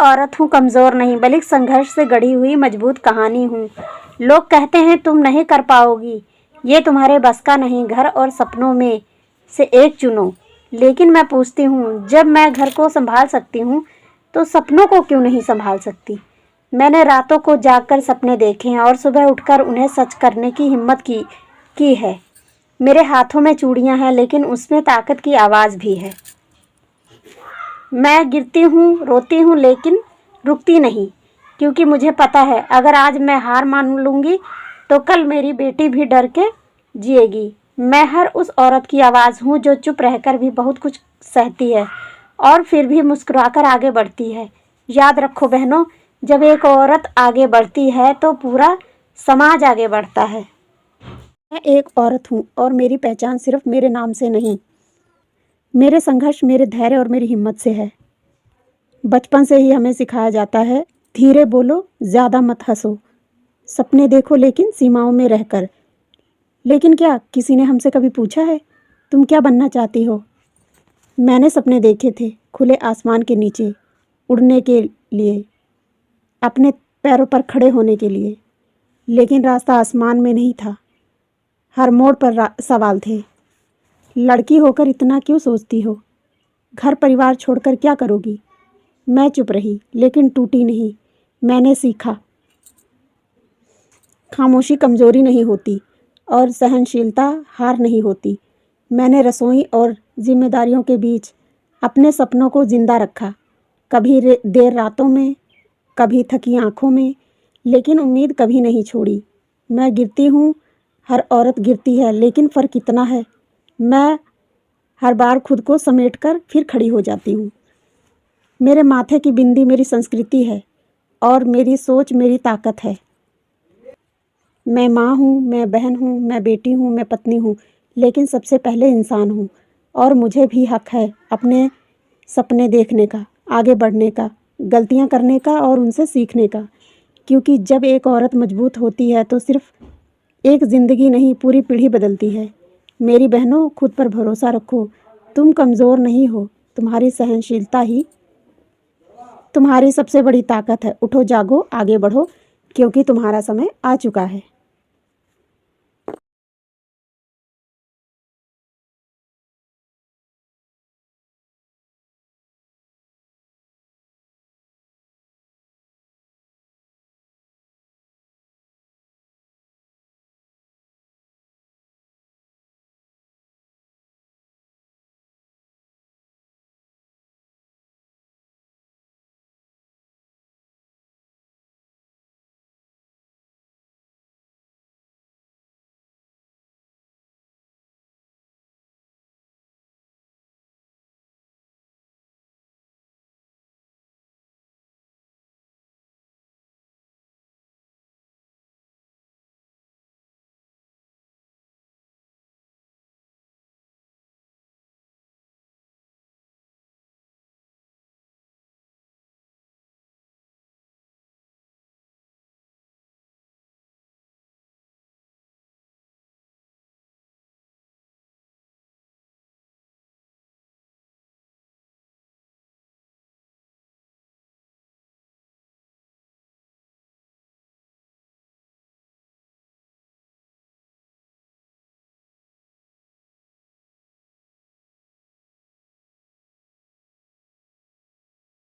औरत हूँ, कमज़ोर नहीं, बल्कि संघर्ष से गढ़ी हुई मजबूत कहानी हूँ। लोग कहते हैं तुम नहीं कर पाओगी, ये तुम्हारे बस का नहीं, घर और सपनों में से एक चुनो। लेकिन मैं पूछती हूँ, जब मैं घर को संभाल सकती हूँ तो सपनों को क्यों नहीं संभाल सकती? मैंने रातों को जागकर सपने देखे हैं और सुबह उठकर उन्हें सच करने की हिम्मत की है। मेरे हाथों में चूड़ियाँ हैं, लेकिन उसमें ताकत की आवाज़ भी है। मैं गिरती हूँ, रोती हूँ, लेकिन रुकती नहीं, क्योंकि मुझे पता है अगर आज मैं हार मान लूँगी तो कल मेरी बेटी भी डर के जिएगी। मैं हर उस औरत की आवाज़ हूँ जो चुप रहकर भी बहुत कुछ सहती है और फिर भी मुस्कुराकर आगे बढ़ती है। याद रखो बहनों, जब एक औरत आगे बढ़ती है तो पूरा समाज आगे बढ़ता है। मैं एक औरत हूँ और मेरी पहचान सिर्फ मेरे नाम से नहीं, मेरे संघर्ष, मेरे धैर्य और मेरी हिम्मत से है। बचपन से ही हमें सिखाया जाता है, धीरे बोलो, ज़्यादा मत हंसो, सपने देखो लेकिन सीमाओं में रहकर। लेकिन क्या किसी ने हमसे कभी पूछा है, तुम क्या बनना चाहती हो? मैंने सपने देखे थे, खुले आसमान के नीचे उड़ने के लिए, अपने पैरों पर खड़े होने के लिए। लेकिन रास्ता आसमान में नहीं था, हर मोड़ पर सवाल थे। लड़की होकर इतना क्यों सोचती हो? घर परिवार छोड़कर क्या करोगी? मैं चुप रही, लेकिन टूटी नहीं। मैंने सीखा, खामोशी कमज़ोरी नहीं होती और सहनशीलता हार नहीं होती। मैंने रसोई और जिम्मेदारियों के बीच अपने सपनों को जिंदा रखा, कभी देर रातों में, कभी थकी आँखों में, लेकिन उम्मीद कभी नहीं छोड़ी। मैं गिरती हूँ, हर औरत गिरती है, लेकिन फ़र्क इतना है, मैं हर बार खुद को समेटकर फिर खड़ी हो जाती हूँ। मेरे माथे की बिंदी मेरी संस्कृति है और मेरी सोच मेरी ताकत है। मैं माँ हूँ, मैं बहन हूँ, मैं बेटी हूँ, मैं पत्नी हूँ, लेकिन सबसे पहले इंसान हूँ। और मुझे भी हक है अपने सपने देखने का, आगे बढ़ने का, गलतियाँ करने का और उनसे सीखने का। क्योंकि जब एक औरत मजबूत होती है तो सिर्फ एक ज़िंदगी नहीं, पूरी पीढ़ी बदलती है। मेरी बहनों, खुद पर भरोसा रखो, तुम कमज़ोर नहीं हो, तुम्हारी सहनशीलता ही तुम्हारी सबसे बड़ी ताकत है। उठो, जागो, आगे बढ़ो, क्योंकि तुम्हारा समय आ चुका है।